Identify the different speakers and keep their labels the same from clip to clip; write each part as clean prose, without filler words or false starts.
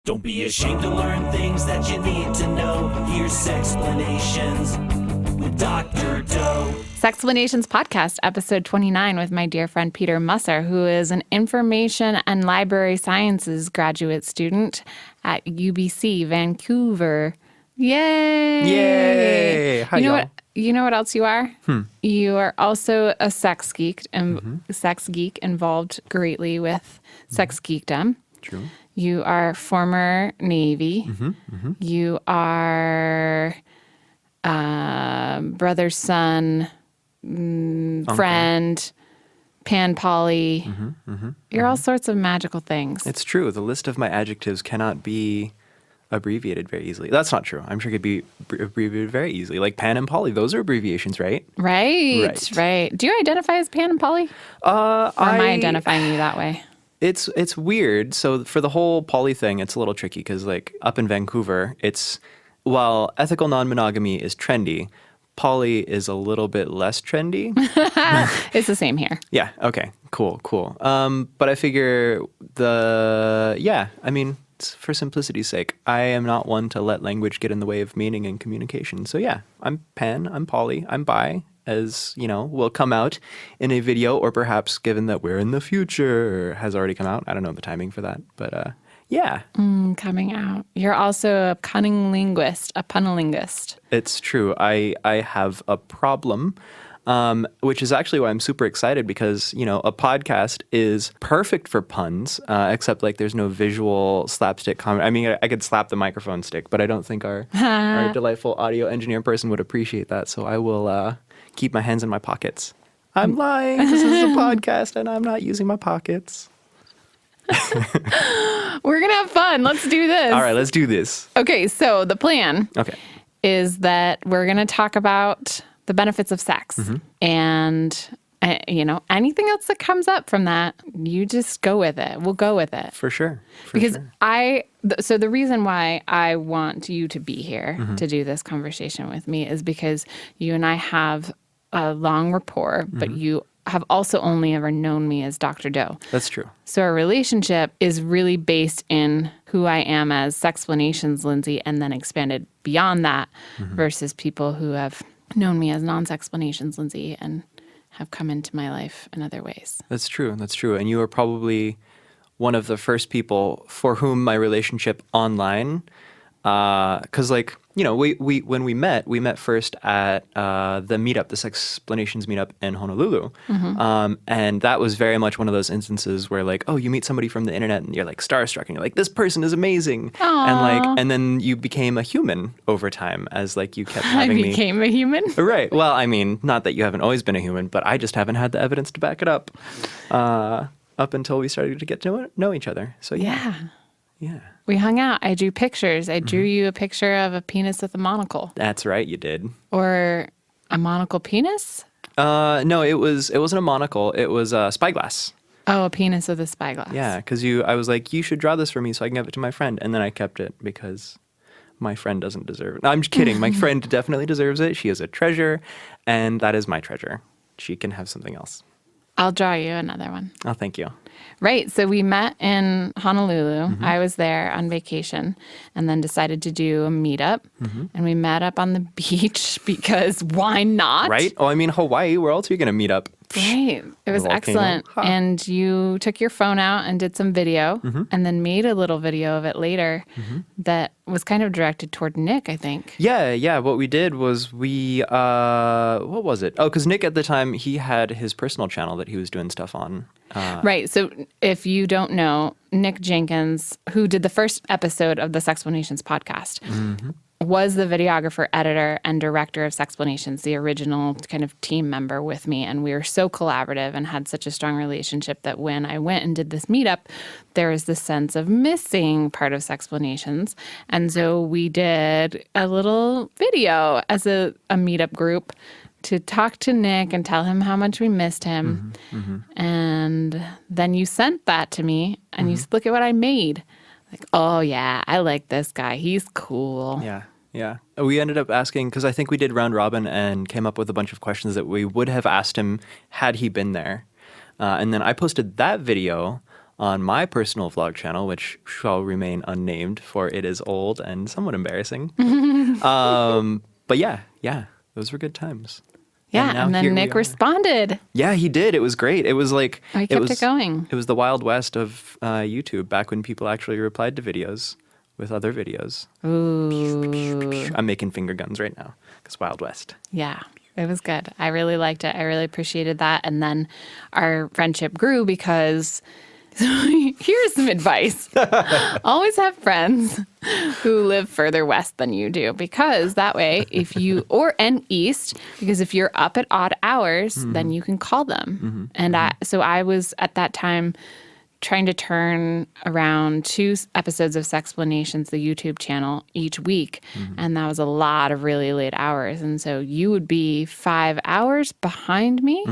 Speaker 1: Don't be ashamed to learn things that you need to know. Here's Sexplanations with Dr. Doe.
Speaker 2: Sexplanations podcast, episode 29, with my dear friend Peter Musser, who is an information and library sciences graduate student at UBC, Vancouver. Yay!
Speaker 3: Yay! Hi, y'all.
Speaker 2: You know what else you are? You are also a sex geek, and sex geek involved greatly with sex geekdom.
Speaker 3: True.
Speaker 2: You are former Navy. You are brother, son, friend, pan poly. You're all sorts of magical things.
Speaker 3: It's true. The list of my adjectives cannot be abbreviated very easily. That's not true. I'm sure it could be abbreviated very easily. Like pan and poly, those are abbreviations, right?
Speaker 2: Right. Do you identify as pan and poly? Or am I identifying you that way?
Speaker 3: It's weird. So for the whole poly thing, it's a little tricky because like up in Vancouver, while ethical non-monogamy is trendy, poly is a little bit less trendy.
Speaker 2: It's the same here.
Speaker 3: Yeah. Okay. Cool. But I figure for simplicity's sake, I am not one to let language get in the way of meaning and communication. So yeah, I'm pan, I'm poly, I'm bi, as, will come out in a video, or perhaps, given that we're in the future, has already come out. I don't know the timing for that, but yeah.
Speaker 2: Coming out. You're also a cunning linguist, a punnilinguist.
Speaker 3: It's true. I have a problem, which is actually why I'm super excited because, a podcast is perfect for puns, except like there's no visual slapstick comment. I mean, I could slap the microphone stick, but I don't think our delightful audio engineer person would appreciate that. So I will keep my hands in my pockets. I'm lying. This is a podcast and I'm not using my pockets.
Speaker 2: We're going to have fun. Let's do this.
Speaker 3: All right, let's do this.
Speaker 2: Okay, so the plan is that we're going to talk about the benefits of sex. And, anything else that comes up from that, you just go with it. We'll go with it.
Speaker 3: For sure.
Speaker 2: So the reason why I want you to be here to do this conversation with me is because you and I have a long rapport, but you have also only ever known me as Dr. Doe.
Speaker 3: That's true.
Speaker 2: So our relationship is really based in who I am as Sexplanations Lindsay, and then expanded beyond that versus people who have known me as non-Sexplanations Lindsay and have come into my life in other ways. That's
Speaker 3: true. And you are probably one of the first people for whom my relationship online, because we when we met first at the meetup, the Sexplanations meetup in Honolulu, and that was very much one of those instances where like, oh, you meet somebody from the internet and you're like starstruck and you're like, this person is amazing.
Speaker 2: Aww.
Speaker 3: And then you became a human over time as like you kept having me.
Speaker 2: I became a human?
Speaker 3: Right. Well, I mean, not that you haven't always been a human, but I just haven't had the evidence to back it up until we started to get to know each other. So yeah.
Speaker 2: We hung out. I drew pictures. I drew you a picture of a penis with a monocle.
Speaker 3: That's right, you did.
Speaker 2: Or a monocle penis?
Speaker 3: No, it wasn't a monocle. It was a spyglass.
Speaker 2: Oh, a penis with a spyglass.
Speaker 3: Yeah, because I was like, you should draw this for me so I can give it to my friend. And then I kept it because my friend doesn't deserve it. No, I'm just kidding. My friend definitely deserves it. She is a treasure, and that is my treasure. She can have something else.
Speaker 2: I'll draw you another one.
Speaker 3: Oh, thank you.
Speaker 2: Right. So we met in Honolulu. I was there on vacation and then decided to do a meetup. And we met up on the beach because why not?
Speaker 3: Right. Oh, I mean, Hawaii, where else are you going to meet up?
Speaker 2: Right. It was excellent. Huh. And you took your phone out and did some video and then made a little video of it later that was kind of directed toward Nick, I think.
Speaker 3: Yeah. What we did was what was it? Oh, because Nick at the time, he had his personal channel that he was doing stuff on.
Speaker 2: Right. So if you don't know, Nick Jenkins, who did the first episode of the Sexplanations podcast, was the videographer, editor, and director of Sexplanations, the original kind of team member with me. And we were so collaborative and had such a strong relationship that when I went and did this meetup, there was this sense of missing part of Sexplanations. And so we did a little video as a meetup group to talk to Nick and tell him how much we missed him. And then you sent that to me and you said, look at what I made. Like, oh yeah, I like this guy. He's cool.
Speaker 3: Yeah. We ended up asking, because I think we did round robin and came up with a bunch of questions that we would have asked him had he been there. And then I posted that video on my personal vlog channel, which shall remain unnamed, for it is old and somewhat embarrassing. But yeah, those were good times.
Speaker 2: Yeah,
Speaker 3: now
Speaker 2: and
Speaker 3: here
Speaker 2: then
Speaker 3: we
Speaker 2: Nick
Speaker 3: are.
Speaker 2: responded.
Speaker 3: Yeah, he did. It was great. It was like
Speaker 2: We kept it going.
Speaker 3: It was the Wild West of YouTube, back when people actually replied to videos with other videos.
Speaker 2: Ooh.
Speaker 3: I'm making finger guns right now because Wild West.
Speaker 2: Yeah, it was good. I really liked it. I really appreciated that. And then our friendship grew because here's some advice. Always have friends who live further west than you do, because that way, and east, because if you're up at odd hours, then you can call them. And so I was at that time trying to turn around 2 episodes of Sexplanations, the YouTube channel, each week. And that was a lot of really late hours. And so you would be 5 hours behind me,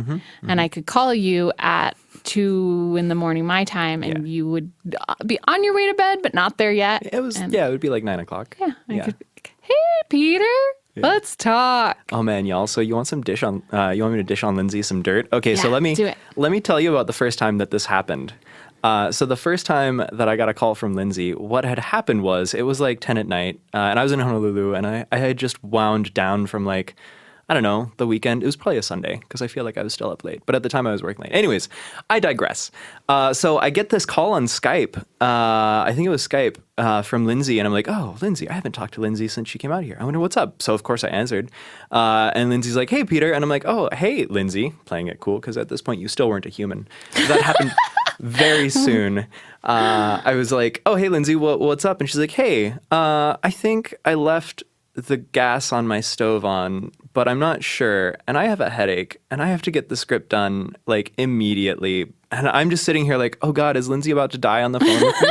Speaker 2: and I could call you at 2 in the morning my time, and you would be on your way to bed, but not there yet.
Speaker 3: It was, it would be like 9 o'clock.
Speaker 2: Yeah. I could be like, hey, Peter, let's talk.
Speaker 3: Oh man, y'all. So you want some you want me to dish on Lindsay some dirt? Okay, so
Speaker 2: Yeah, do it.
Speaker 3: let me tell you about the first time that this happened. So the first time that I got a call from Lindsay, what had happened was it was like 10 at night, and I was in Honolulu, and I had just wound down from like, I don't know, the weekend. It was probably a Sunday because I feel like I was still up late. But at the time I was working late. Anyways, I digress. So I get this call on Skype. I think it was Skype from Lindsay. And I'm like, oh, Lindsay, I haven't talked to Lindsay since she came out here. I wonder what's up. So of course I answered. And Lindsay's like, hey, Peter. And I'm like, oh, hey, Lindsay. Playing it cool because at this point you still weren't a human. So that happened very soon. I was like, oh, hey, Lindsay, what's up? And she's like, hey, I think I left the gas on my stove on, but I'm not sure, and I have a headache, and I have to get the script done like immediately, and I'm just sitting here like, oh God, is Lindsay about to die on the phone with me?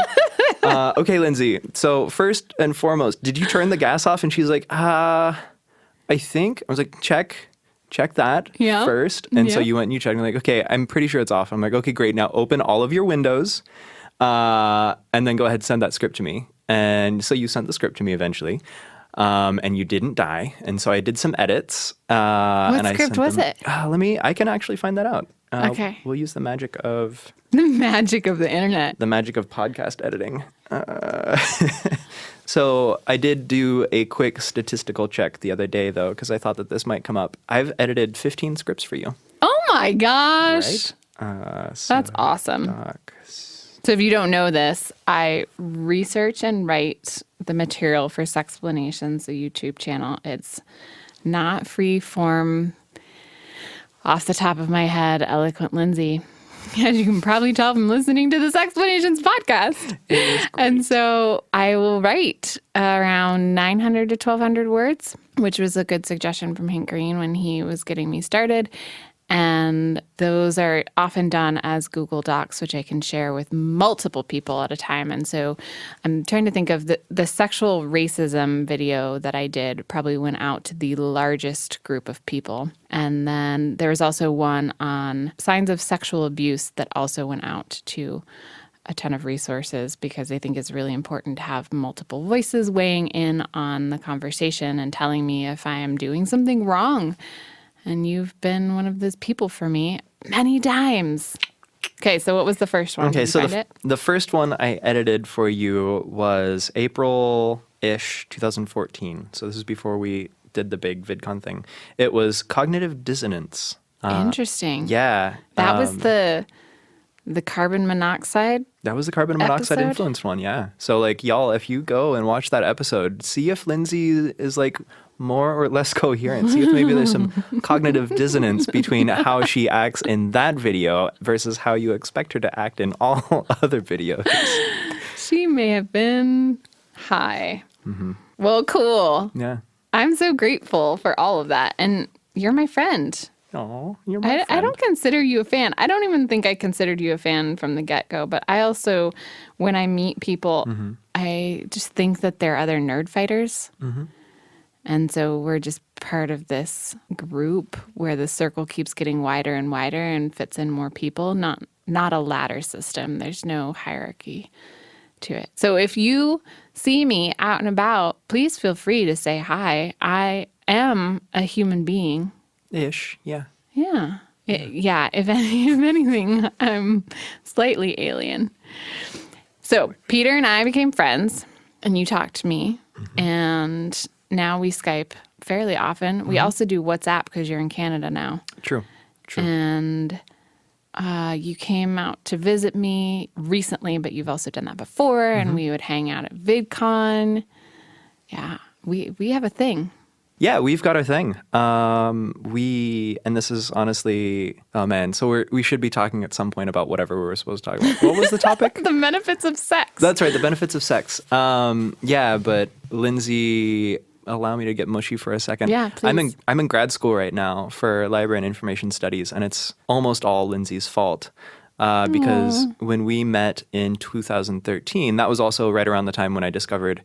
Speaker 3: Okay, Lindsay, so first and foremost, did you turn the gas off? And she's like, I think. I was like, check that first. And so you went and you checked, and like, okay, I'm pretty sure it's off. I'm like, okay, great, now open all of your windows, and then go ahead and send that script to me. And so you sent the script to me eventually. And you didn't die. And so I did some edits.
Speaker 2: What script was it?
Speaker 3: I can actually find that out.
Speaker 2: Okay.
Speaker 3: We'll use the magic of
Speaker 2: The magic of the internet.
Speaker 3: the magic of podcast editing. So I did do a quick statistical check the other day, though, because I thought that this might come up. I've edited 15 scripts for you.
Speaker 2: Oh my gosh.
Speaker 3: Right?
Speaker 2: That's awesome. So if you don't know this, I research and write the material for Sexplanations, the YouTube channel. It's not free form, off the top of my head, eloquent Lindsay. As you can probably tell from listening to the Sexplanations podcast. And so I will write around 900 to 1,200 words, which was a good suggestion from Hank Green when he was getting me started. And those are often done as Google Docs, which I can share with multiple people at a time. And so I'm trying to think of the sexual racism video that I did probably went out to the largest group of people. And then there was also one on signs of sexual abuse that also went out to a ton of resources, because I think it's really important to have multiple voices weighing in on the conversation and telling me if I am doing something wrong. And you've been one of those people for me many times. Okay, so what was the first one?
Speaker 3: Okay, so the first one I edited for you was April-ish 2014. So this is before we did the big VidCon thing. It was cognitive dissonance.
Speaker 2: Interesting.
Speaker 3: Yeah.
Speaker 2: That was the carbon monoxide.
Speaker 3: That was the carbon monoxide
Speaker 2: episode?
Speaker 3: influence one, yeah. So like, y'all, if you go and watch that episode, see if Lindsay is like more or less coherent. See if maybe there's some cognitive dissonance between how she acts in that video versus how you expect her to act in all other videos.
Speaker 2: She may have been high. Well, cool.
Speaker 3: Yeah.
Speaker 2: I'm so grateful for all of that. And you're my friend.
Speaker 3: Oh, you're my friend.
Speaker 2: I don't consider you a fan. I don't even think I considered you a fan from the get-go. But I also, when I meet people, I just think that they're other nerd fighters. And so we're just part of this group where the circle keeps getting wider and wider and fits in more people. Not a ladder system. There's no hierarchy to it. So if you see me out and about, please feel free to say hi. I am a human being.
Speaker 3: Ish, yeah.
Speaker 2: Yeah. Yeah, if anything, I'm slightly alien. So Peter and I became friends, and you talked to me, and now we Skype fairly often. We also do WhatsApp because you're in Canada now.
Speaker 3: True.
Speaker 2: And you came out to visit me recently, but you've also done that before, and we would hang out at VidCon. Yeah, we have a thing.
Speaker 3: Yeah, we've got our thing. And this is honestly, oh man, so we should be talking at some point about whatever we were supposed to talk about. What was the topic?
Speaker 2: The benefits of sex.
Speaker 3: That's right, the benefits of sex. Yeah, but Lindsay, allow me to get mushy for a second.
Speaker 2: Yeah, please.
Speaker 3: I'm in grad school right now for librarian information studies, and it's almost all Lindsay's fault. Because when we met in 2013, that was also right around the time when I discovered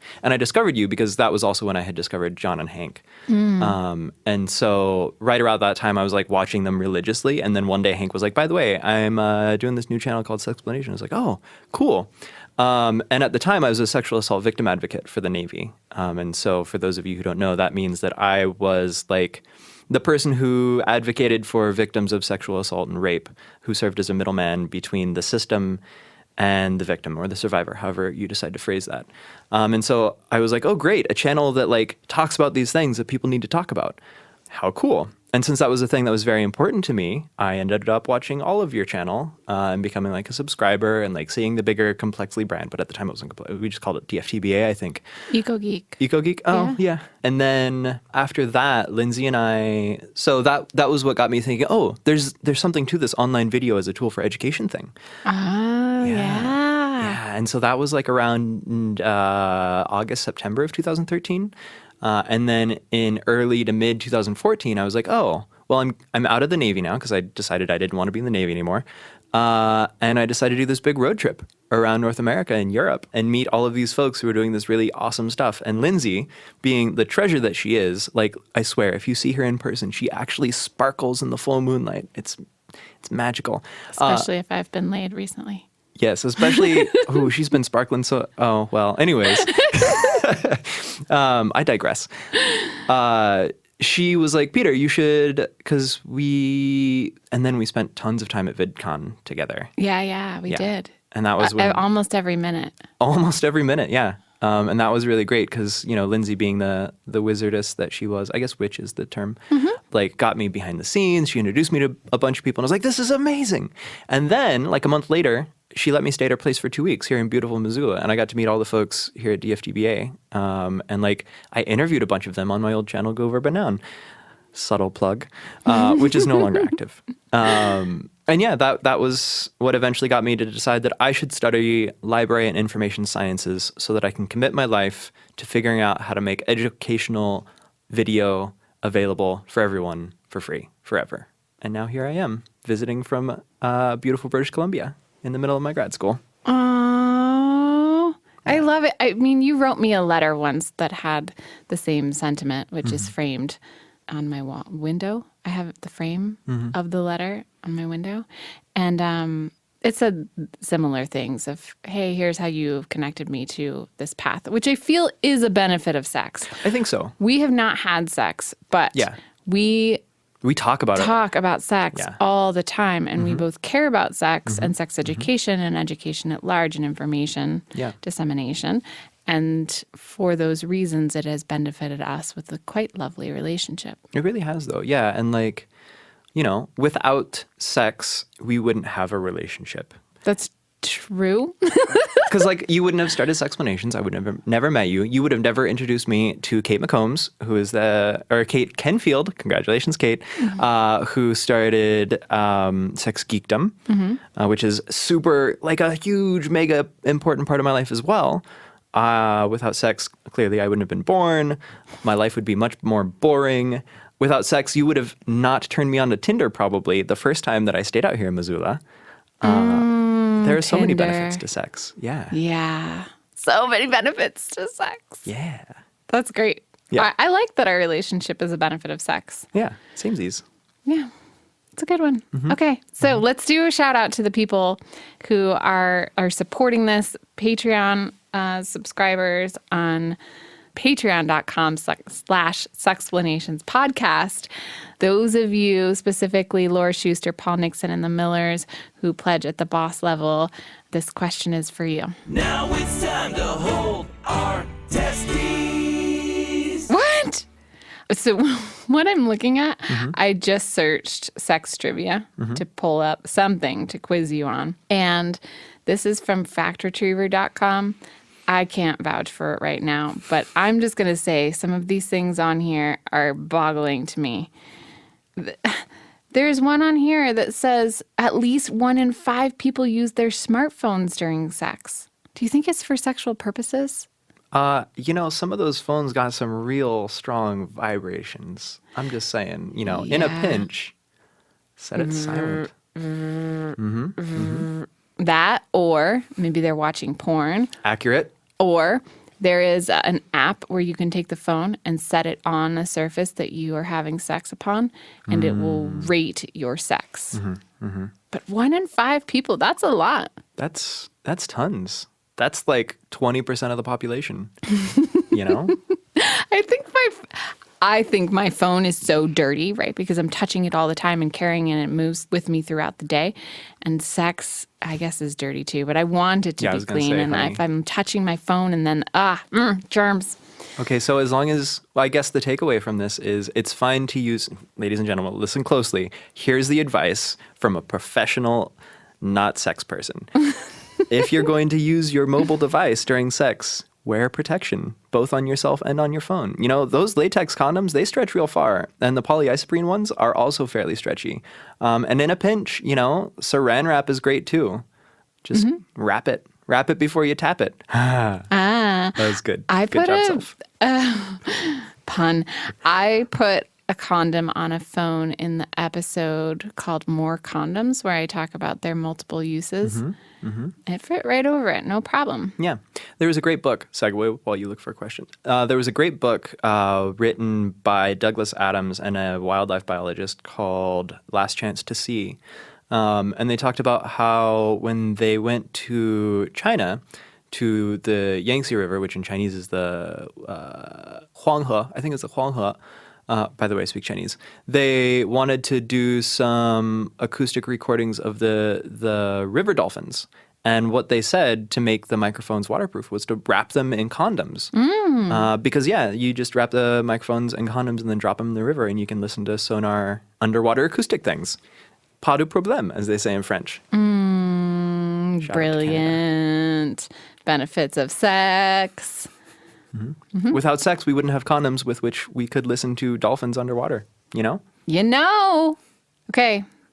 Speaker 3: you because that was also when I had discovered John and Hank. And so right around that time, I was like watching them religiously. And then one day Hank was like, by the way, I'm doing this new channel called Sexplanation. I was like, oh, cool. And at the time, I was a sexual assault victim advocate for the Navy. And so for those of you who don't know, that means that I was like the person who advocated for victims of sexual assault and rape, who served as a middleman between the system and the victim or the survivor, however you decide to phrase that. And so I was like, oh, great, a channel that like talks about these things that people need to talk about. How cool. And since that was a thing that was very important to me, I ended up watching all of your channel and becoming like a subscriber and like seeing the bigger Complexly brand. But at the time, it wasn't complex. We just called it DFTBA, I think.
Speaker 2: Eco-Geek.
Speaker 3: Eco-Geek? Oh, yeah. And then after that, Lindsay and I, so that was what got me thinking, oh, there's something to this online video as a tool for education thing.
Speaker 2: Oh, yeah.
Speaker 3: And so that was like around August, September of 2013. And then in early to mid 2014, I was like, oh, well, I'm out of the Navy now because I decided I didn't want to be in the Navy anymore. And I decided to do this big road trip around North America and Europe and meet all of these folks who are doing this really awesome stuff. And Lindsay, being the treasure that she is, like, I swear, if you see her in person, she actually sparkles in the full moonlight. It's magical.
Speaker 2: Especially if I've been laid recently.
Speaker 3: Yes, especially, she's been sparkling so, oh, well, anyways. I digress. She was like, Peter, you should, and then we spent tons of time at VidCon together.
Speaker 2: Yeah, we did.
Speaker 3: And that was
Speaker 2: almost every minute.
Speaker 3: Almost every minute, yeah. And that was really great because, Lindsay being the wizardess that she was, I guess witch is the term, like got me behind the scenes. She introduced me to a bunch of people and I was like, this is amazing. And then like a month later, she let me stay at her place for 2 weeks here in beautiful Missoula. And I got to meet all the folks here at DFTBA. And like I interviewed a bunch of them on my old channel, Go Verb and Noun. Subtle plug, which is no longer active. And yeah, that was what eventually got me to decide that I should study library and information sciences so that I can commit my life to figuring out how to make educational video available for everyone for free forever. And now here I am visiting from beautiful British Columbia in the middle of my grad school.
Speaker 2: Oh, I love it. I mean, you wrote me a letter once that had the same sentiment, which is framed on my window. I have the frame of the letter on my window. And it said similar things of, hey, here's how you've connected me to this path, which I feel is a benefit of sex.
Speaker 3: I think so.
Speaker 2: We have not had sex, but we
Speaker 3: talk about
Speaker 2: sex all the time. And we both care about sex and sex education and education at large and information dissemination. And for those reasons, it has benefited us with a quite lovely relationship.
Speaker 3: It really has, though. Yeah. And like, without sex, we wouldn't have a relationship.
Speaker 2: That's true.
Speaker 3: Because like you wouldn't have started Sexplanations. I would have never met you. You would have never introduced me to Kate McCombs, who is Kate Kenfield. Congratulations, Kate, who started Sex Geekdom, which is super like a huge, mega important part of my life as well. Without sex, clearly I wouldn't have been born. My life would be much more boring. Without sex, you would have not turned me on to Tinder probably the first time that I stayed out here in Missoula. There are so many benefits to sex. Yeah.
Speaker 2: Yeah. So many benefits to sex.
Speaker 3: Yeah.
Speaker 2: That's great.
Speaker 3: Yeah.
Speaker 2: I like that our relationship is a benefit of sex.
Speaker 3: Yeah. Samesies.
Speaker 2: Yeah. It's a good one. Okay. So let's do a shout out to the people who are supporting this. Patreon subscribers on patreon.com/Sexplanations podcast. Those of you, specifically Laura Schuster, Paul Nixon, and the Millers, who pledge at the boss level, this question is for you.
Speaker 1: Now it's time to hold our testes.
Speaker 2: What? So what I'm looking at, I just searched sex trivia to pull up something to quiz you on. And this is from factretriever.com. I can't vouch for it right now, but I'm just going to say some of these things on here are boggling to me. There's one on here that says at least 1 in 5 people use their smartphones during sex. Do you think it's for sexual purposes?
Speaker 3: Some of those phones got some real strong vibrations. I'm just saying, in a pinch, set it silent.
Speaker 2: That, or maybe they're watching porn.
Speaker 3: Accurate.
Speaker 2: Or there is an app where you can take the phone and set it on a surface that you are having sex upon, and it will rate your sex. But 1 in 5 people, that's a lot.
Speaker 3: That's tons. That's like 20% of the population,
Speaker 2: I think my phone is so dirty, right? Because I'm touching it all the time and carrying it, and it moves with me throughout the day. And sex, I guess, is dirty too. But I want it to be clean. And if I'm touching my phone and then, germs.
Speaker 3: Okay, so as long as, I guess the takeaway from this is it's fine to use, ladies and gentlemen, listen closely. Here's the advice from a professional, not sex person. If you're going to use your mobile device during sex, wear protection, both on yourself and on your phone. Those latex condoms, they stretch real far. And the polyisoprene ones are also fairly stretchy. And in a pinch, saran wrap is great too. Just wrap it. Wrap it before you tap it. That was good. Good job, Soph.
Speaker 2: Pun. I put a condom on a phone in the episode called More Condoms, where I talk about their multiple uses. It fit right over it, no problem.
Speaker 3: Yeah. There was a great book, segue while you look for a question. There was a great book written by Douglas Adams and a wildlife biologist called Last Chance to See. And they talked about how when they went to China, to the Yangtze River, which in Chinese is the Huanghe, I think it's the Huanghe. By the way, I speak Chinese. They wanted to do some acoustic recordings of the river dolphins. And what they said to make the microphones waterproof was to wrap them in condoms. Because, you just wrap the microphones in condoms and then drop them in the river, and you can listen to sonar underwater acoustic things. Pas de problème, as they say in French.
Speaker 2: Brilliant. Benefits of sex.
Speaker 3: Without sex, we wouldn't have condoms with which we could listen to dolphins underwater,
Speaker 2: Okay.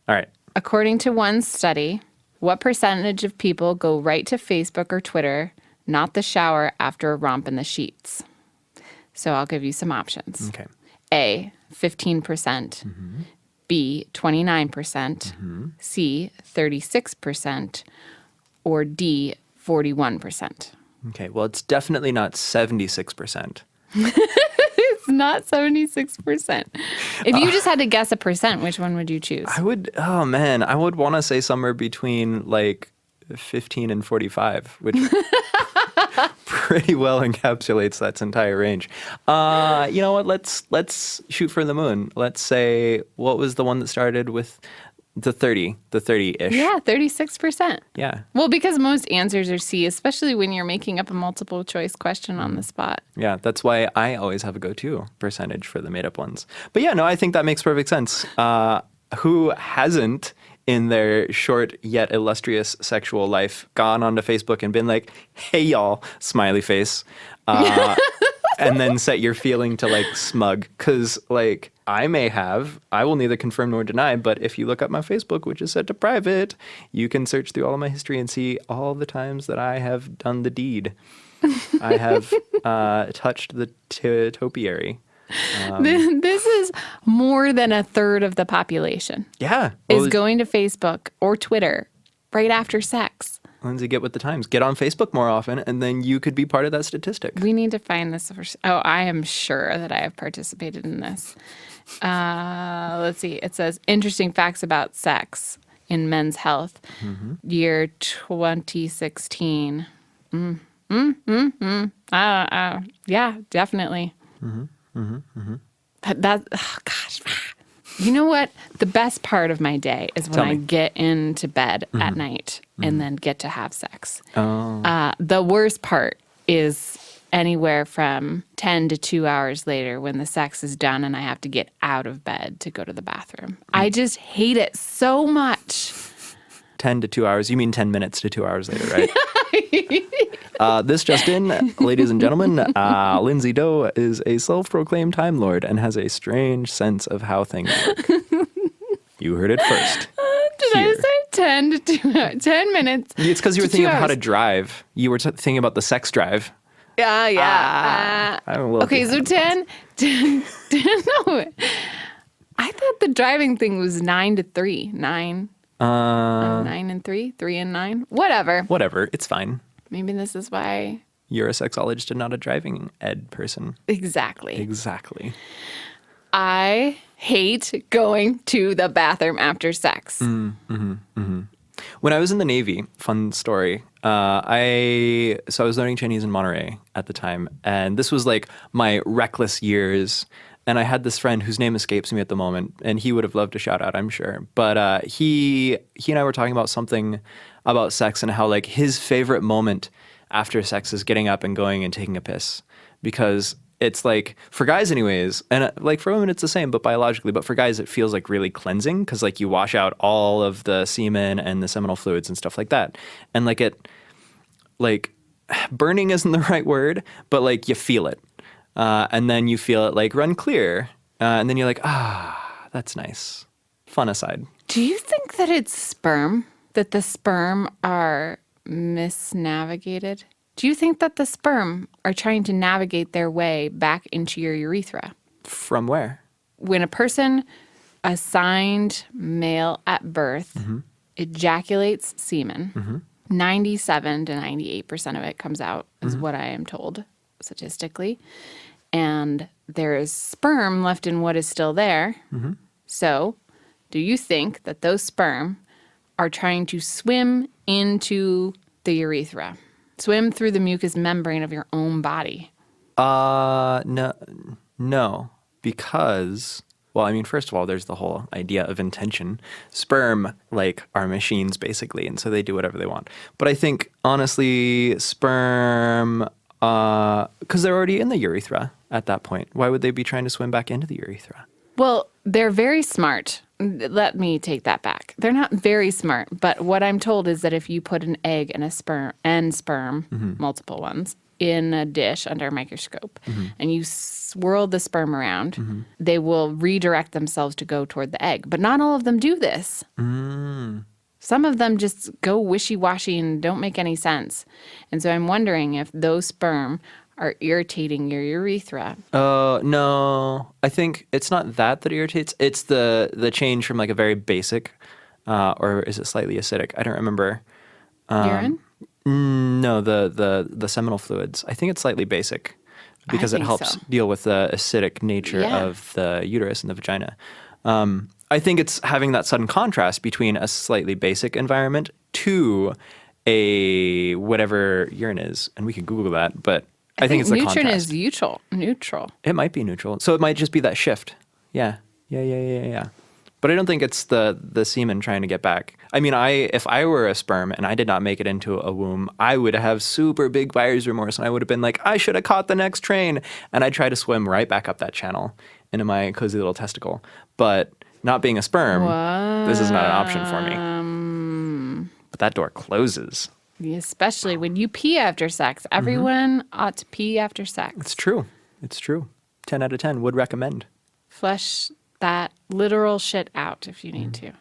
Speaker 3: All right.
Speaker 2: According to one study, what percentage of people go right to Facebook or Twitter, not the shower, after a romp in the sheets? So I'll give you some options.
Speaker 3: Okay.
Speaker 2: A, 15%. B, 29%. C, 36%. Or D, 41%.
Speaker 3: Okay, well, it's definitely not 76%.
Speaker 2: It's not 76%. If you just had to guess a percent, which one would you choose?
Speaker 3: I would want to say somewhere between like 15 and 45, which pretty well encapsulates that entire range. You know what? Let's shoot for the moon. Let's say, what was the one that started with the 30-ish?
Speaker 2: Yeah, 36%.
Speaker 3: Yeah.
Speaker 2: Well, because most answers are C, especially when you're making up a multiple choice question on the spot.
Speaker 3: Yeah, that's why I always have a go-to percentage for the made-up ones. But yeah, no, I think that makes perfect sense. Who hasn't, in their short yet illustrious sexual life, gone onto Facebook and been like, hey, y'all, smiley face, and then set your feeling to like smug? Because like I will neither confirm nor deny, but if you look up my Facebook, which is set to private, you can search through all of my history and see all the times that I have done the deed. I have touched the topiary.
Speaker 2: This is more than a third of the population.
Speaker 3: Yeah.
Speaker 2: Is going to Facebook or Twitter right after sex.
Speaker 3: Lindsay, get with the times. Get on Facebook more often, and then you could be part of that statistic.
Speaker 2: We need to find this. I am sure that I have participated in this. Let's see. It says, interesting facts about sex in men's health. Year 2016. Yeah, definitely. Gosh. You know what? The best part of my day is when
Speaker 3: Tell
Speaker 2: I
Speaker 3: me.
Speaker 2: get into bed at night and then get to have sex.
Speaker 3: Oh.
Speaker 2: The worst part is anywhere from 10 to 2 hours later when the sex is done and I have to get out of bed to go to the bathroom. I just hate it so much.
Speaker 3: 10 to 2 hours. You mean 10 minutes to 2 hours later, right? This just in, ladies and gentlemen, Lindsay Doe is a self-proclaimed Time Lord and has a strange sense of how things work. You heard it first.
Speaker 2: Did I say 10 to 2 hours? 10 minutes?
Speaker 3: It's because you were
Speaker 2: to
Speaker 3: thinking
Speaker 2: 2
Speaker 3: of how to
Speaker 2: hours.
Speaker 3: drive. You were thinking about the sex drive.
Speaker 2: Yeah.
Speaker 3: I'm a little
Speaker 2: Okay, so
Speaker 3: behind.
Speaker 2: 10, no. I thought the driving thing was 9 to 3. 9 and 3, 3 and 9. Whatever.
Speaker 3: Whatever. It's fine.
Speaker 2: Maybe this is why.
Speaker 3: You're a sexologist and not a driving ed person.
Speaker 2: Exactly.
Speaker 3: Exactly.
Speaker 2: I hate going to the bathroom after sex.
Speaker 3: When I was in the Navy, fun story. I was learning Chinese in Monterey at the time, and this was like my reckless years. And I had this friend whose name escapes me at the moment, and he would have loved a shout out, I'm sure. But he and I were talking about something about sex and how like his favorite moment after sex is getting up and going and taking a piss, because it's like, for guys anyways, and like for women it's the same, but biologically, but for guys it feels like really cleansing because like you wash out all of the semen and the seminal fluids and stuff like that. And like burning isn't the right word, but like you feel it. And then you feel it like run clear. And then you're like, that's nice. Fun aside.
Speaker 2: Do you think that it's sperm? That the sperm are misnavigated? Do you think that the sperm are trying to navigate their way back into your urethra?
Speaker 3: From where?
Speaker 2: When a person assigned male at birth ejaculates semen, 97 to 98% of it comes out, is what I am told statistically. And there is sperm left in what is still there. So, do you think that those sperm are trying to swim into the urethra? Swim through the mucous membrane of your own body?
Speaker 3: No, because, well, I mean, first of all, there's the whole idea of intention. Sperm, like, are machines, basically, and so they do whatever they want. But I think, honestly, sperm, because they're already in the urethra at that point. Why would they be trying to swim back into the urethra?
Speaker 2: Well, they're very smart. Let me take that back. They're not very smart, but what I'm told is that if you put an egg and a sperm, multiple ones, in a dish under a microscope, and you swirl the sperm around, they will redirect themselves to go toward the egg. But not all of them do this. Some of them just go wishy-washy and don't make any sense. And so I'm wondering if those sperm are irritating your urethra.
Speaker 3: No, I think it's not that irritates. It's the change from like a very basic, or is it slightly acidic? I don't remember.
Speaker 2: Urine?
Speaker 3: No, the seminal fluids. I think it's slightly basic because it
Speaker 2: think
Speaker 3: helps
Speaker 2: so.
Speaker 3: deal with the acidic nature
Speaker 2: Yeah.
Speaker 3: of the uterus and the vagina. I think it's having that sudden contrast between a slightly basic environment to a whatever urine is, and we can Google that, but I think it's the
Speaker 2: nutrient
Speaker 3: contrast.
Speaker 2: is neutral.
Speaker 3: It might be neutral. So it might just be that shift. Yeah. But I don't think it's the semen trying to get back. I mean, if I were a sperm and I did not make it into a womb, I would have super big buyer's remorse, and I would have been like, I should have caught the next train. And I'd try to swim right back up that channel into my cozy little testicle. But not being a sperm, this is not an option for me. But that door closes.
Speaker 2: Especially when you pee after sex. Everyone ought to pee after sex.
Speaker 3: It's true. 10 out of 10 would recommend.
Speaker 2: Flush that literal shit out if you need to.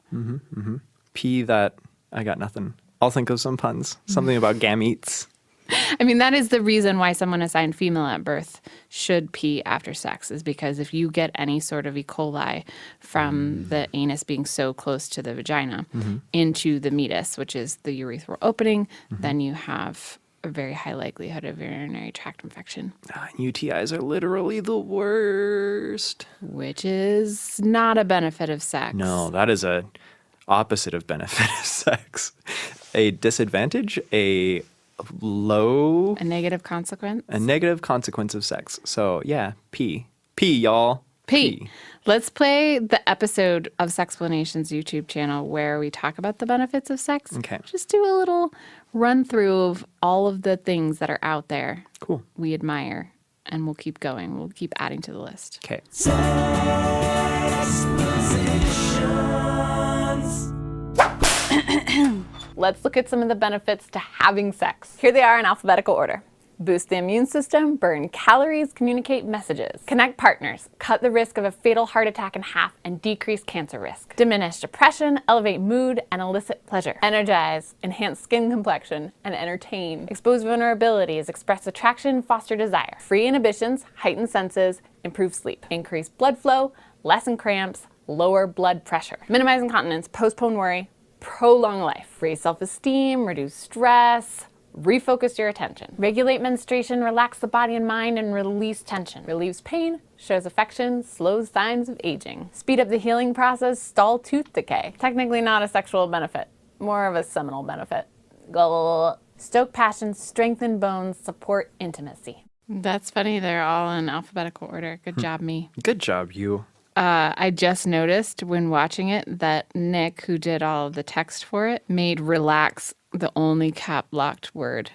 Speaker 3: Pee that, I got nothing. I'll think of some puns. Something about gametes.
Speaker 2: I mean, that is the reason why someone assigned female at birth should pee after sex, is because if you get any sort of E. coli from the anus being so close to the vagina into the meatus, which is the urethral opening, then you have a very high likelihood of urinary tract infection.
Speaker 3: UTIs are literally the worst.
Speaker 2: Which is not a benefit of sex.
Speaker 3: No, that is a opposite of benefit of sex. A disadvantage, a low
Speaker 2: A negative consequence?
Speaker 3: a negative consequence of sex. So yeah, P, y'all.
Speaker 2: P. Let's play the episode of Sexplanations YouTube channel where we talk about the benefits of sex.
Speaker 3: Okay.
Speaker 2: Just do a little run through of all of the things that are out there.
Speaker 3: Cool.
Speaker 2: We admire, and we'll keep going. We'll keep adding to the list.
Speaker 3: Okay.
Speaker 4: Let's look at some of the benefits to having sex. Here they are in alphabetical order. Boost the immune system, burn calories, communicate messages. Connect partners, cut the risk of a fatal heart attack in half and decrease cancer risk. Diminish depression, elevate mood, and elicit pleasure. Energize, enhance skin complexion, and entertain. Expose vulnerabilities, express attraction, foster desire. Free inhibitions, heighten senses, improve sleep. Increase blood flow, lessen cramps, lower blood pressure. Minimize incontinence, postpone worry, prolong life. Raise self-esteem, reduce stress, refocus your attention. Regulate menstruation, relax the body and mind, and release tension. Relieves pain, shows affection, slows signs of aging. Speed up the healing process, stall tooth decay. Technically not a sexual benefit, more of a seminal benefit. Stoke passion, strengthen bones, support intimacy.
Speaker 2: That's funny. They're all in alphabetical order. Good job, me.
Speaker 3: Good job, you.
Speaker 2: I just noticed when watching it that Nick, who did all of the text for it, made relax the only cap-locked word.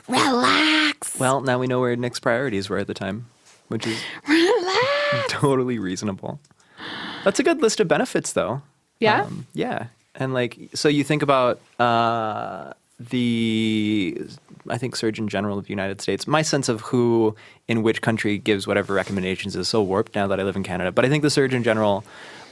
Speaker 2: Relax!
Speaker 3: Well, now we know where Nick's priorities were at the time, which is
Speaker 2: Relax!
Speaker 3: totally reasonable. That's a good list of benefits, though.
Speaker 2: Yeah?
Speaker 3: Yeah. And like, so you think about I think Surgeon General of the United States. My sense of who in which country gives whatever recommendations is so warped now that I live in Canada. But I think the Surgeon General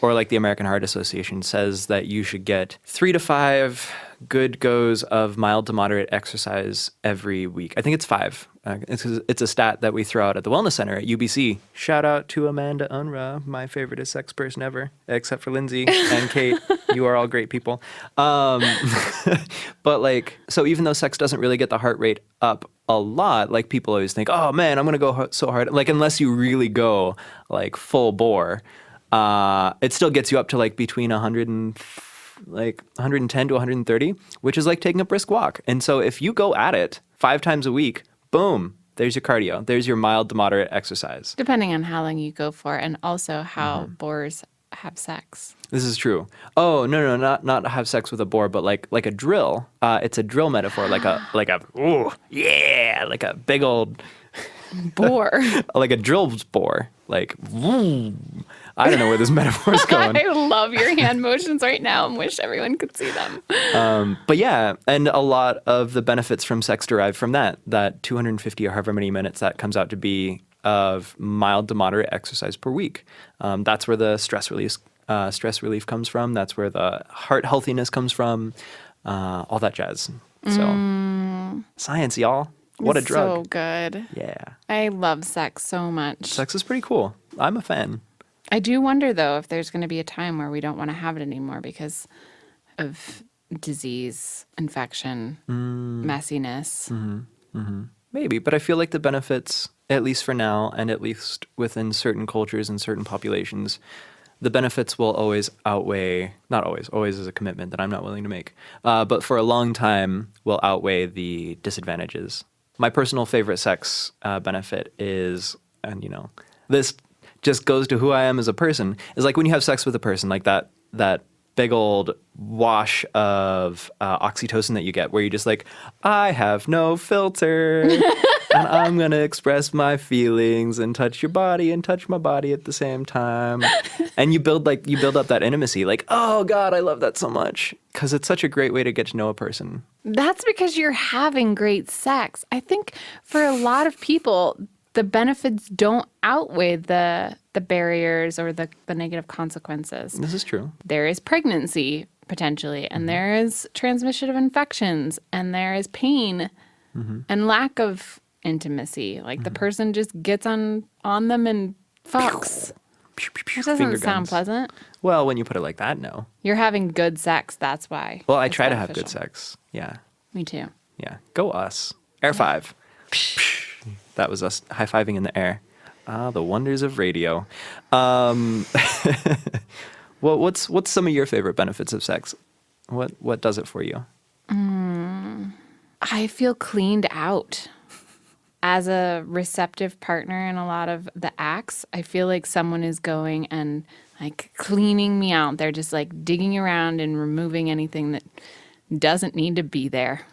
Speaker 3: or like the American Heart Association says that you should get 3 to 5 good goes of mild to moderate exercise every week. I think it's 5. It's a stat that we throw out at the Wellness Center at UBC. Shout out to Amanda Unruh, my favoriteest sex person ever, except for Lindsay and Kate. You are all great people. But like, so even though sex doesn't really get the heart rate up a lot, like people always think, oh man, I'm going to go so hard. Like unless you really go like full bore, it still gets you up to like between 110 to 130, which is like taking a brisk walk. And so if you go at it 5 times a week, boom, there's your cardio. There's your mild to moderate exercise.
Speaker 2: Depending on how long you go for and also how boars have sex.
Speaker 3: This is true. Oh, no, not have sex with a boar, but like a drill. It's a drill metaphor, like a big old
Speaker 2: Boar.
Speaker 3: like a drill boar. Like, I don't know where this metaphor's going.
Speaker 2: I love your hand motions right now and wish everyone could see them.
Speaker 3: But yeah, and a lot of the benefits from sex derive from that 250 or however many minutes that comes out to be of mild to moderate exercise per week. That's where the stress relief comes from. That's where the heart healthiness comes from. All that jazz. So science, y'all. What a drug.
Speaker 2: So good.
Speaker 3: Yeah.
Speaker 2: I love sex so much.
Speaker 3: Sex is pretty cool. I'm a fan.
Speaker 2: I do wonder, though, if there's going to be a time where we don't want to have it anymore because of disease, infection, messiness.
Speaker 3: Maybe, but I feel like the benefits, at least for now, and at least within certain cultures and certain populations, the benefits will always outweigh, not always is a commitment that I'm not willing to make, but for a long time will outweigh the disadvantages. My personal favorite sex benefit is, and you know, this just goes to who I am as a person, is like when you have sex with a person, like that big old wash of oxytocin that you get where you're just like, I have no filter and I'm going to express my feelings and touch your body and touch my body at the same time. And you build up that intimacy like, oh God, I love that so much because it's such a great way to get to know a person.
Speaker 2: That's because you're having great sex. I think for a lot of people, the benefits don't outweigh the barriers or the negative consequences.
Speaker 3: This is true.
Speaker 2: There is pregnancy, potentially, and there is transmission of infections, and there is pain and lack of intimacy. Like the person just gets on them and fucks. That doesn't sound pleasant.
Speaker 3: Well, when you put it like that, no.
Speaker 2: You're having good sex, that's why.
Speaker 3: Well, I
Speaker 2: it's
Speaker 3: try to have
Speaker 2: beneficial.
Speaker 3: good sex. Yeah.
Speaker 2: Me too.
Speaker 3: Yeah. Go us. Air 5. That was us high-fiving in the air. Ah, the wonders of radio. Well, what's some of your favorite benefits of sex? What does it for you?
Speaker 2: I feel cleaned out. As a receptive partner in a lot of the acts, I feel like someone is going and like cleaning me out. They're just like digging around and removing anything that doesn't need to be there.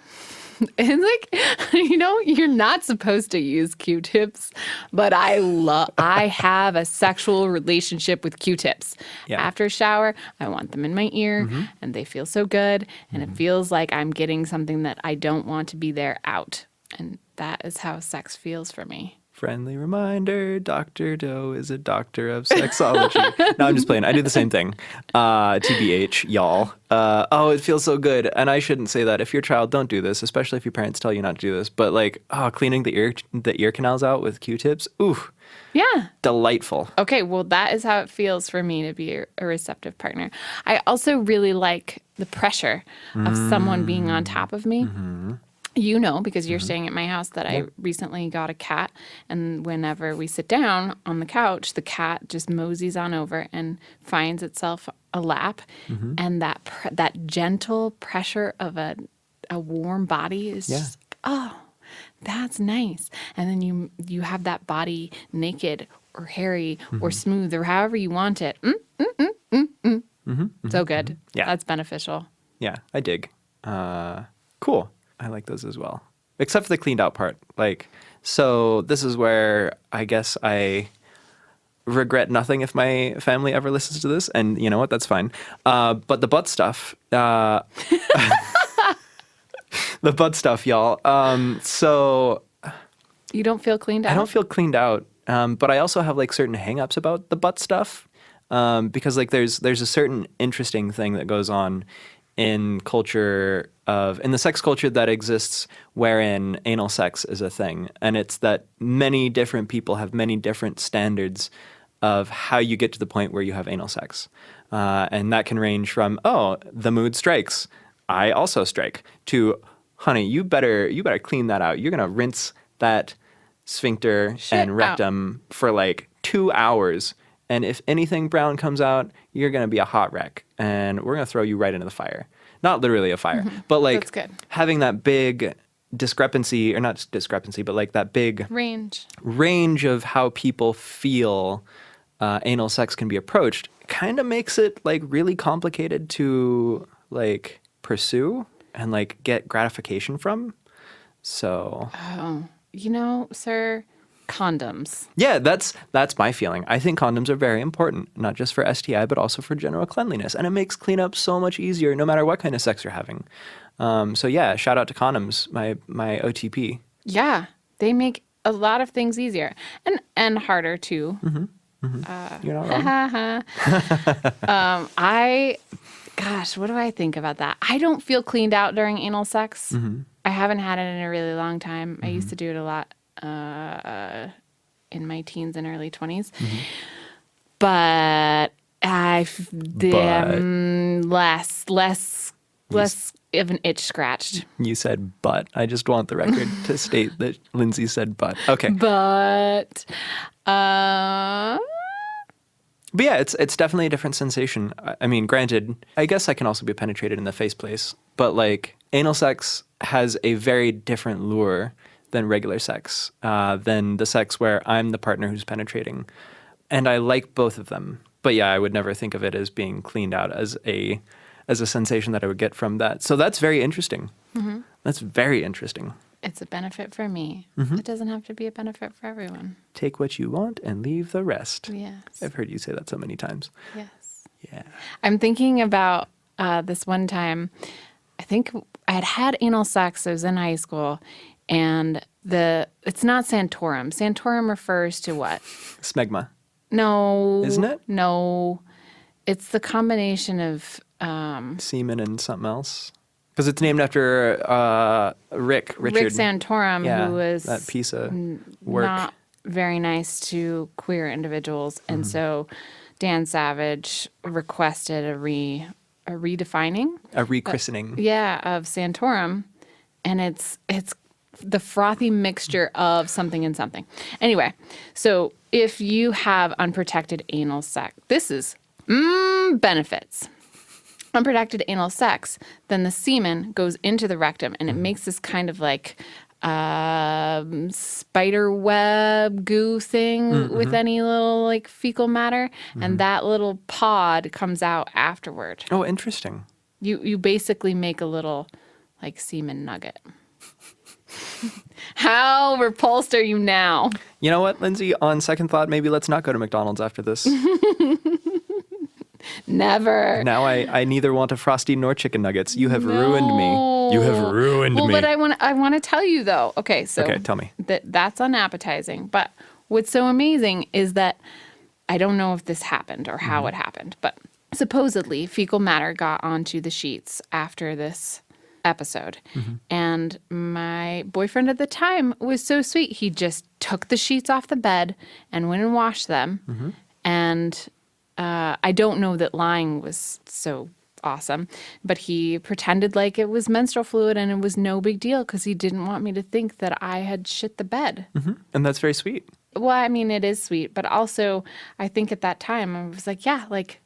Speaker 2: And like, you're not supposed to use Q-tips, but I have a sexual relationship with Q-tips.
Speaker 3: Yeah.
Speaker 2: After a shower, I want them in my ear and they feel so good. And it feels like I'm getting something that I don't want to be there out. And that is how sex feels for me.
Speaker 3: Friendly reminder, Dr. Doe is a doctor of sexology. No, I'm just playing. I do the same thing. TBH, y'all. It feels so good. And I shouldn't say that. If your child, don't do this, especially if your parents tell you not to do this. But like, cleaning the ear canals out with Q-tips, ooh.
Speaker 2: Yeah.
Speaker 3: Delightful.
Speaker 2: Okay, well, that is how it feels for me to be a receptive partner. I also really like the pressure of someone being on top of me. Because you're staying at my house, that I recently got a cat. And whenever we sit down on the couch, the cat just moseys on over and finds itself a lap. And that gentle pressure of a warm body is just, that's nice. And then you have that body naked or hairy or smooth or however you want it. So good.
Speaker 3: Yeah.
Speaker 2: That's beneficial.
Speaker 3: Yeah, I dig. Cool. I like those as well. Except for the cleaned out part. So this is where I guess I regret nothing if my family ever listens to this. And you know what? That's fine. But the butt stuff, the butt stuff, y'all. So
Speaker 2: You don't feel cleaned out?
Speaker 3: I don't feel cleaned out. But I also have certain hangups about the butt stuff. Because there's a certain interesting thing that goes on in the sex culture that exists wherein anal sex is a thing. And it's that many different people have many different standards of how you get to the point where you have anal sex. And that can range from, the mood strikes, I also strike, to, honey, you better clean that out. You're going to rinse that sphincter and rectum for 2 hours. And if anything brown comes out, you're going to be a hot wreck. And we're going to throw you right into the fire. Not literally a fire, but
Speaker 2: That's good.
Speaker 3: having that big discrepancy, or not discrepancy, but that big range of how people feel anal sex can be approached kind of makes it really complicated to pursue and get gratification from. So.
Speaker 2: Sir, condoms.
Speaker 3: Yeah, that's my feeling. I think condoms are very important, not just for STI, but also for general cleanliness. And it makes cleanup so much easier no matter what kind of sex you're having. So yeah, shout out to condoms, my OTP.
Speaker 2: Yeah, they make a lot of things easier and harder too.
Speaker 3: You're not wrong.
Speaker 2: What do I think about that? I don't feel cleaned out during anal sex. I haven't had it in a really long time. I used to do it a lot. In my teens and early 20s. But less of an itch scratched.
Speaker 3: You said butt. I just want the record to state that Lindsay said butt. Okay.
Speaker 2: But
Speaker 3: yeah, it's definitely a different sensation. I mean, granted, I guess I can also be penetrated in the face place, but anal sex has a very different lure than regular sex, than the sex where I'm the partner who's penetrating. And I like both of them. But yeah, I would never think of it as being cleaned out as a sensation that I would get from that. So that's very interesting. That's very interesting.
Speaker 2: It's a benefit for me. It doesn't have to be a benefit for everyone.
Speaker 3: Take what you want and leave the rest.
Speaker 2: Yes.
Speaker 3: I've heard you say that so many times.
Speaker 2: Yes.
Speaker 3: Yeah.
Speaker 2: I'm thinking about this one time. I think I had anal sex. I was in high school. And it's not Santorum. Santorum refers to what?
Speaker 3: Smegma.
Speaker 2: No.
Speaker 3: Isn't it?
Speaker 2: No. It's the combination of
Speaker 3: semen and something else. Because it's named after Richard.
Speaker 2: Rick Santorum, who was
Speaker 3: that piece of work.
Speaker 2: Not very nice to queer individuals. And so Dan Savage requested a redefining.
Speaker 3: A rechristening.
Speaker 2: Of Santorum. And it's the frothy mixture of something and something. Anyway, so if you have unprotected anal sex, this is benefits. unprotected anal sex, then the semen goes into the rectum and it makes this kind of like spider web goo thing with any little like fecal matter. And that little pod comes out afterward.
Speaker 3: Oh, interesting.
Speaker 2: You basically make a little like semen nugget. How repulsed are you now?
Speaker 3: You know what, Lindsay? On second thought, maybe let's not go to McDonald's after this.
Speaker 2: Never.
Speaker 3: Now I neither want a Frosty nor chicken nuggets. You have ruined me. You have ruined me.
Speaker 2: Well, but I want to tell you though. Okay, so
Speaker 3: Okay, tell me.
Speaker 2: That's unappetizing. But what's so amazing is that I don't know if this happened or how it happened, but supposedly fecal matter got onto the sheets after this episode. And my boyfriend at the time was so sweet. He just took the sheets off the bed and went and washed them. And I don't know that lying was so awesome, but he pretended like it was menstrual fluid and it was no big deal because he didn't want me to think that I had shit the bed.
Speaker 3: And that's very sweet.
Speaker 2: Well, I mean, it is sweet, but also I think at that time I was like, yeah, like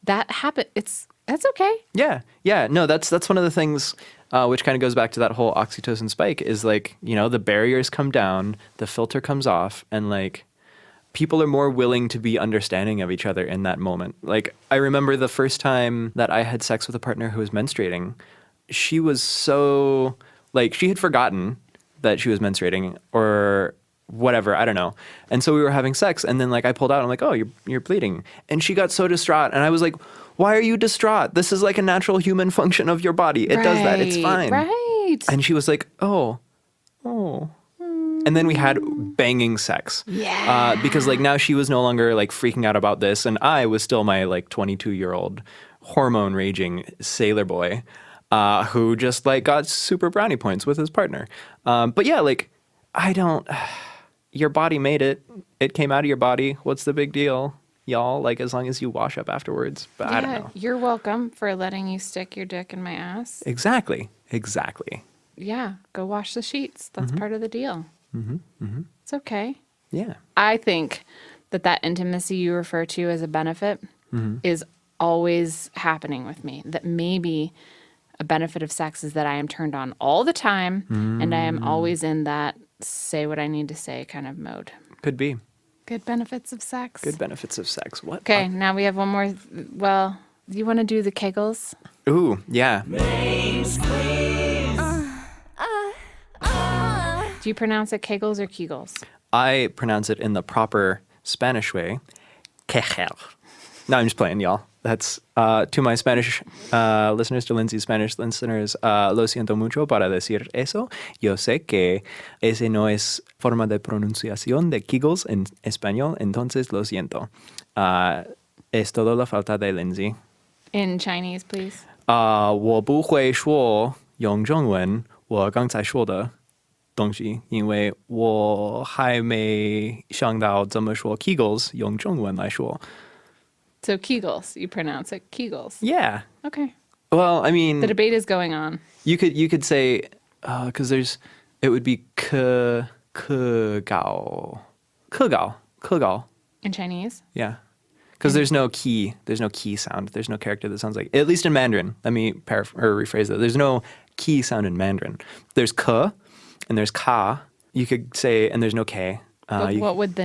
Speaker 2: that happened. That's okay.
Speaker 3: Yeah. No, that's one of the things which kind of goes back to that whole oxytocin spike is like, the barriers come down, the filter comes off, and like people are more willing to be understanding of each other in that moment. Like I remember the first time that I had sex with a partner who was menstruating, she was so like she had forgotten that she was menstruating or whatever, I don't know. And so we were having sex and then like I pulled out, I'm like, "Oh, you're bleeding." And she got so distraught and I was like, "Why are you distraught? This is like a natural human function of your body. It does that. It's fine."
Speaker 2: Right.
Speaker 3: And she was like, "Oh." And then we had banging sex.
Speaker 2: Yeah.
Speaker 3: Because like now she was no longer like freaking out about this. And I was still my like 22-year-old hormone raging sailor boy who just like got super brownie points with his partner. But yeah, like your body made it. It came out of your body. What's the big deal? Y'all, like as long as you wash up afterwards. But I don't know.
Speaker 2: You're welcome for letting you stick your dick in my ass.
Speaker 3: Exactly.
Speaker 2: Yeah. Go wash the sheets. That's part of the deal. It's okay.
Speaker 3: Yeah.
Speaker 2: I think that intimacy you refer to as a benefit is always happening with me. That maybe a benefit of sex is that I am turned on all the time and I am always in that say what I need to say kind of mode.
Speaker 3: Could be.
Speaker 2: Good benefits of sex.
Speaker 3: Good benefits of sex. What?
Speaker 2: Okay, now we have one more. Well, you want to do the Kegels?
Speaker 3: Ooh, yeah.
Speaker 2: Do you pronounce it Kegels or Kegels?
Speaker 3: I pronounce it in the proper Spanish way. Kegel. No, I'm just playing, y'all. That's to my Spanish listeners, to Lindsay's Spanish listeners, lo siento mucho para decir eso. Yo sé que ese no es forma de pronunciación de Kegels en español, entonces lo siento. Es todo la falta de Lindsay.
Speaker 2: In Chinese, please.
Speaker 3: 我不会说用中文我刚才说的东西，因为我还没想到怎么说 Kegels 用中文来说。
Speaker 2: So Kegels, you pronounce it Kegels.
Speaker 3: Yeah.
Speaker 2: Okay.
Speaker 3: Well, I mean,
Speaker 2: The debate is going on.
Speaker 3: you could say because it would be 科高
Speaker 2: In Chinese?
Speaker 3: Yeah. Because there's no key sound. There's no character that sounds like, at least in Mandarin. Let me rephrase that. There's no key sound in Mandarin. There's ke and there's ka. You could say, and there's no k.
Speaker 2: But what would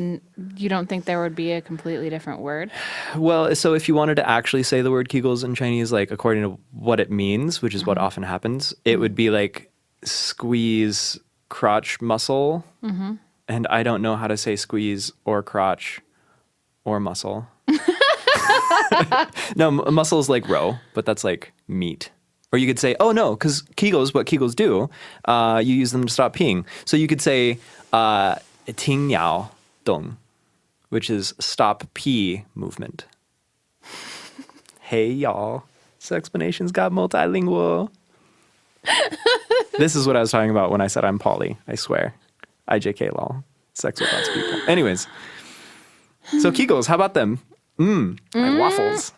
Speaker 2: you don't think there would be a completely different word?
Speaker 3: Well, so if you wanted to actually say the word Kegels in Chinese, like according to what it means, which is what often happens, it would be like squeeze crotch muscle. And I don't know how to say squeeze or crotch or muscle. No, muscle is like row, but that's like meat. Or you could say, oh no, because Kegels, what Kegels do, you use them to stop peeing. So you could say 听摇动, which is stop pee movement. Hey y'all, Sexplanations got multilingual. This is what I was talking about when I said I'm poly, I swear. IJK lol. Sex with lots of people. Anyways. So Kegels, how about them? My waffles.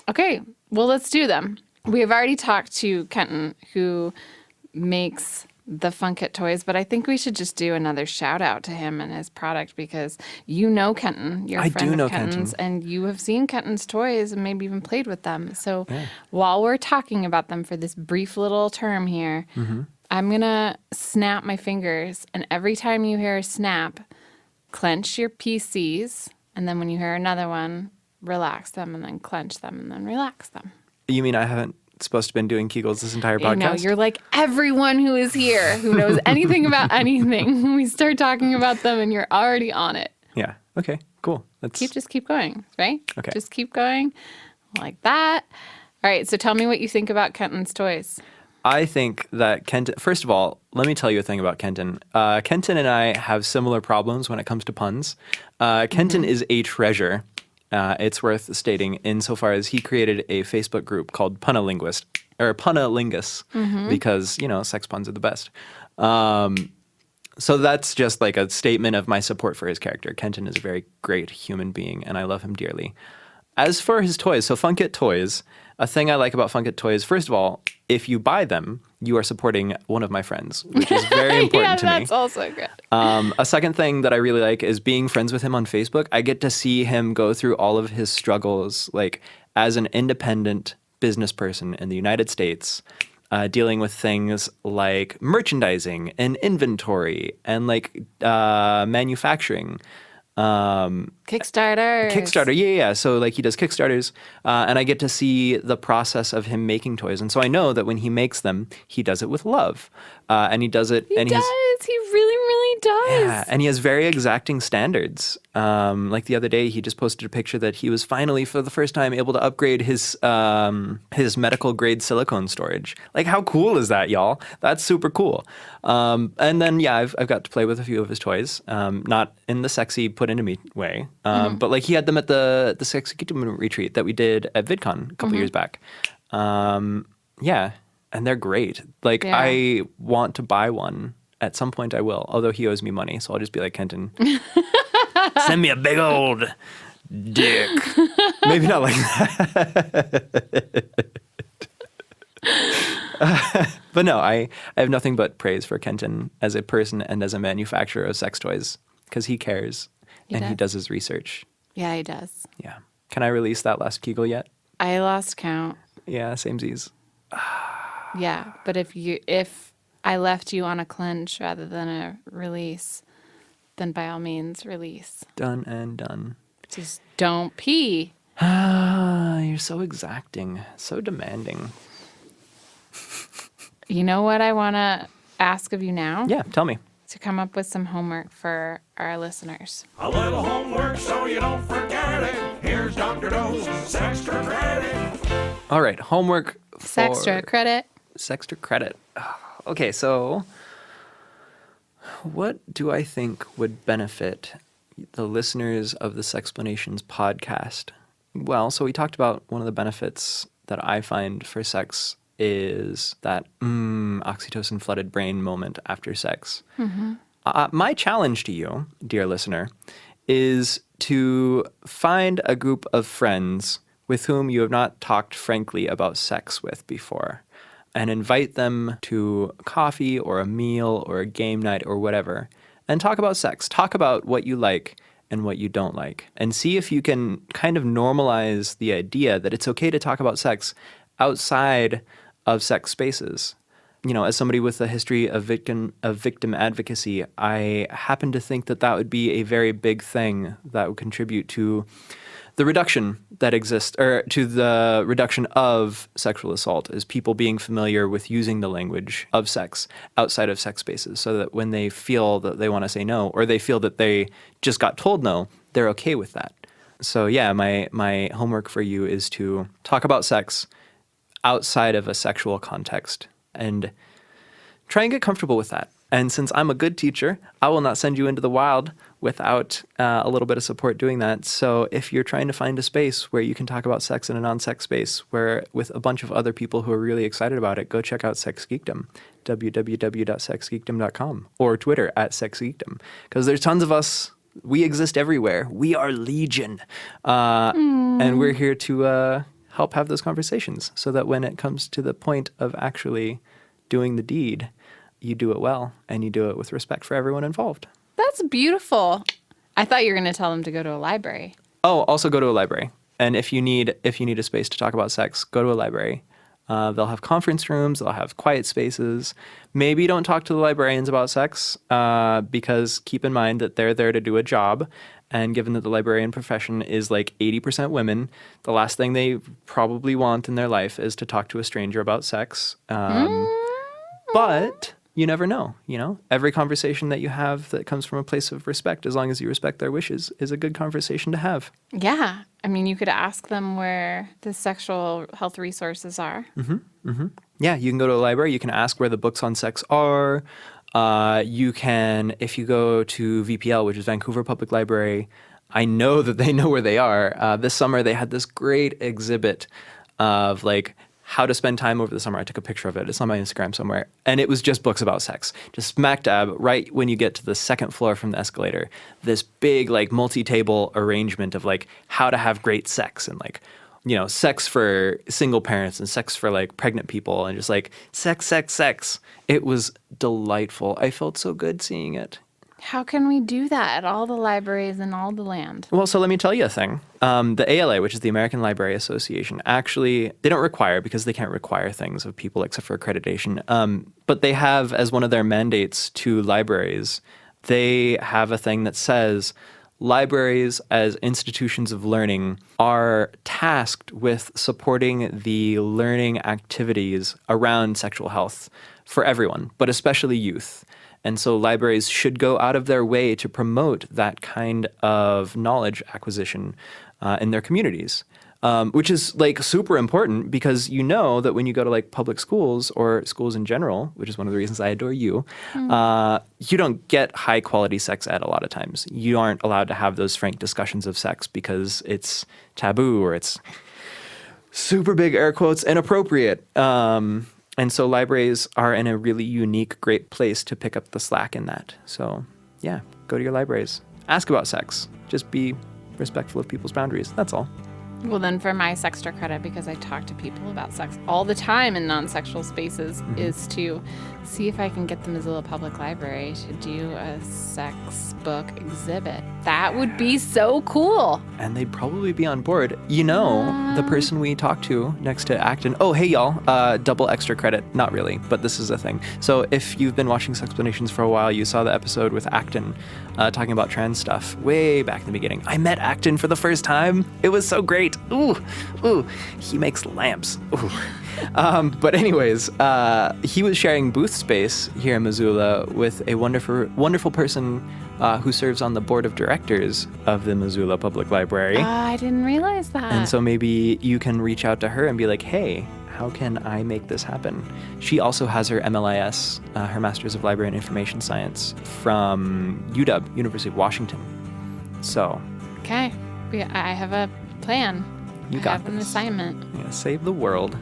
Speaker 2: Okay, well, let's do them. We have already talked to Kenton, who makes the Funkit toys, but I think we should just do another shout out to him and his product because you know Kenton, you're a
Speaker 3: I
Speaker 2: friend
Speaker 3: do know
Speaker 2: of Kenton's,
Speaker 3: Kenton.
Speaker 2: and you have seen Kenton's toys and maybe even played with them. So while we're talking about them for this brief little term here, I'm going to snap my fingers, and every time you hear a snap, clench your PCs, and then when you hear another one, relax them, and then clench them, and then relax them.
Speaker 3: You mean I haven't supposed to been doing Kegels this entire podcast?
Speaker 2: No, you're like everyone who is here who knows anything about anything. We start talking about them, and you're already on it.
Speaker 3: Yeah. Okay, cool. Let's
Speaker 2: Just keep going, right?
Speaker 3: Okay.
Speaker 2: Just keep going like that. All right, so tell me what you think about Kenton's toys.
Speaker 3: I think that Kenton, first of all, let me tell you a thing about Kenton. Kenton and I have similar problems when it comes to puns. Kenton is a treasure. It's worth stating insofar as he created a Facebook group called Punnalinguist, or Punnalingus, because, you know, sex puns are the best. So that's just like a statement of my support for his character. Kenton is a very great human being, and I love him dearly. As for his toys, so Funkit toys, a thing I like about Funkit toys, first of all, if you buy them, you are supporting one of my friends, which is very important to me.
Speaker 2: Yeah, that's also good.
Speaker 3: A second thing that I really like is being friends with him on Facebook. I get to see him go through all of his struggles, like as an independent business person in the United States, dealing with things like merchandising and inventory and like manufacturing. Kickstarter, yeah. So like he does Kickstarters, and I get to see the process of him making toys, and so I know that when he makes them, he does it with love, and he does it.
Speaker 2: He really does.
Speaker 3: Yeah, and he has very exacting standards. Like the other day, he just posted a picture that he was finally, for the first time, able to upgrade his medical grade silicone storage. Like, how cool is that, y'all? That's super cool. And then, yeah, I've got to play with a few of his toys, not in the sexy put into me way, but like he had them at the Sextra Credit retreat that we did at VidCon a couple years back. Yeah, and they're great. Like,
Speaker 2: Yeah.
Speaker 3: I want to buy one. At some point I will, although he owes me money, so I'll just be like, Kenton, send me a big old dick. Maybe not like that. But no, I have nothing but praise for Kenton as a person and as a manufacturer of sex toys, because he cares and he does his research.
Speaker 2: Yeah, he does.
Speaker 3: Yeah. Can I release that last Kegel yet?
Speaker 2: I lost count.
Speaker 3: Yeah, samesies.
Speaker 2: Yeah, but if I left you on a clench rather than a release, then by all means, release.
Speaker 3: Done and done.
Speaker 2: Just don't pee.
Speaker 3: You're so exacting, so demanding.
Speaker 2: You know what I want to ask of you now?
Speaker 3: Yeah, tell me.
Speaker 2: To come up with some homework for our listeners.
Speaker 1: A little homework so you don't forget it. Here's Dr. Doe's Sextra Credit.
Speaker 3: All right, homework for
Speaker 2: Sextra Credit.
Speaker 3: Sextra Credit. Okay, so what do I think would benefit the listeners of the Sexplanations podcast? Well, so we talked about one of the benefits that I find for sex is that oxytocin flooded brain moment after sex. My challenge to you, dear listener, is to find a group of friends with whom you have not talked frankly about sex with before, and invite them to coffee or a meal or a game night or whatever, and talk about sex. Talk about what you like and what you don't like, and see if you can kind of normalize the idea that it's okay to talk about sex outside of sex spaces. You know, as somebody with a history of victim advocacy, I happen to think that that would be a very big thing that would contribute to the reduction that exists, or to the reduction of sexual assault, is people being familiar with using the language of sex outside of sex spaces, so that when they feel that they want to say no, or they feel that they just got told no, they're okay with that. So yeah, my homework for you is to talk about sex outside of a sexual context and try and get comfortable with that. And since I'm a good teacher, I will not send you into the wild without a little bit of support doing that. So if you're trying to find a space where you can talk about sex in a non-sex space, where with a bunch of other people who are really excited about it, go check out Sex Geekdom, www.sexgeekdom.com, or Twitter @sexgeekdom, because there's tons of us. We exist everywhere. We are legion. And we're here to help have those conversations, so that when it comes to the point of actually doing the deed, you do it well and you do it with respect for everyone involved.
Speaker 2: That's beautiful. I thought you were going to tell them to go to a library.
Speaker 3: Oh, also go to a library. And if you need a space to talk about sex, go to a library. They'll have conference rooms. They'll have quiet spaces. Maybe don't talk to the librarians about sex because keep in mind that they're there to do a job. And given that the librarian profession is like 80% women, the last thing they probably want in their life is to talk to a stranger about sex. But you never know, Every conversation that you have that comes from a place of respect, as long as you respect their wishes, is a good conversation to have.
Speaker 2: Yeah. I mean, you could ask them where the sexual health resources are.
Speaker 3: Yeah, you can go to a library. You can ask where the books on sex are. You can, if you go to VPL, which is Vancouver Public Library, I know that they know where they are. This summer, they had this great exhibit of like how to spend time over the summer. I took a picture of it. It's on my Instagram somewhere. And it was just books about sex. Just smack dab right when you get to the second floor from the escalator. This big like multi-table arrangement of like how to have great sex and like, sex for single parents and sex for like pregnant people and just like sex, sex, sex. It was delightful. I felt so good seeing it.
Speaker 2: How can we do that at all the libraries in all the land?
Speaker 3: Well, so let me tell you a thing. The ALA, which is the American Library Association, actually, they don't require, because they can't require things of people except for accreditation, but they have as one of their mandates to libraries, they have a thing that says libraries as institutions of learning are tasked with supporting the learning activities around sexual health for everyone, but especially youth. And so libraries should go out of their way to promote that kind of knowledge acquisition in their communities, which is like super important because that when you go to like public schools or schools in general, which is one of the reasons I adore you, you don't get high quality sex ed a lot of times. You aren't allowed to have those frank discussions of sex because it's taboo or it's super big air quotes inappropriate. And so libraries are in a really unique, great place to pick up the slack in that. So yeah, go to your libraries. Ask about sex. Just be respectful of people's boundaries. That's all.
Speaker 2: Well, then for my Sextra Credit, because I talk to people about sex all the time in non-sexual spaces, is to see if I can get the Missoula Public Library to do a sex book exhibit. That would be so cool.
Speaker 3: And they'd probably be on board. The person we talked to next to Acton. Oh, hey, y'all. Double extra credit. Not really, but this is a thing. So if you've been watching Sexplanations for a while, you saw the episode with Acton talking about trans stuff way back in the beginning. I met Acton for the first time. It was so great. Ooh, he makes lamps. Ooh. But anyways, he was sharing booth space here in Missoula with a wonderful person who serves on the board of directors of the Missoula Public Library.
Speaker 2: I didn't realize that.
Speaker 3: And so maybe you can reach out to her and be like, hey, how can I make this happen? She also has her MLIS, her Master's of Library and Information Science, from UW, University of Washington. So.
Speaker 2: Okay. I have a plan.
Speaker 3: You got
Speaker 2: I have an assignment.
Speaker 3: Yeah, save the world.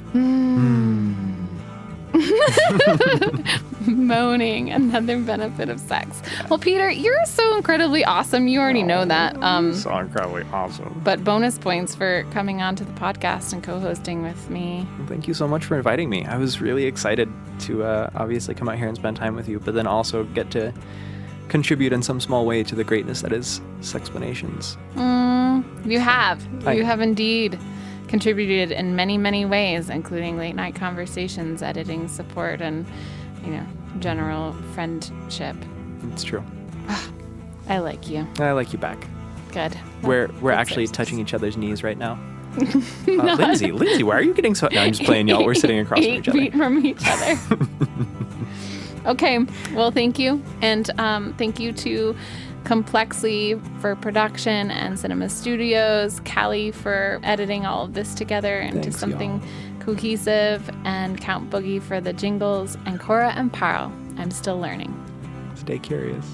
Speaker 2: Moaning, another benefit of sex. Well, Peter, you're so incredibly awesome. You already know that.
Speaker 3: So incredibly awesome.
Speaker 2: But bonus points for coming on to the podcast and co-hosting with me.
Speaker 3: Thank you so much for inviting me. I was really excited to obviously come out here and spend time with you, but then also get to contribute in some small way to the greatness that is Sexplanations.
Speaker 2: You have. You have indeed contributed in many, many ways, including late night conversations, editing support, and, general friendship.
Speaker 3: It's true.
Speaker 2: I like you.
Speaker 3: I like you back.
Speaker 2: Good.
Speaker 3: We're actually touching each other's knees right now. Lindsay, why are you getting so... No, I'm just playing, y'all. We're sitting across from each other.
Speaker 2: 8 feet from each other. Okay. Well, thank you. And thank you to Complexly for production and Cinema Studios, Callie for editing all of this together into something cohesive, and Count Boogie for the jingles, and Cora and Paro. I'm still learning.
Speaker 3: Stay curious.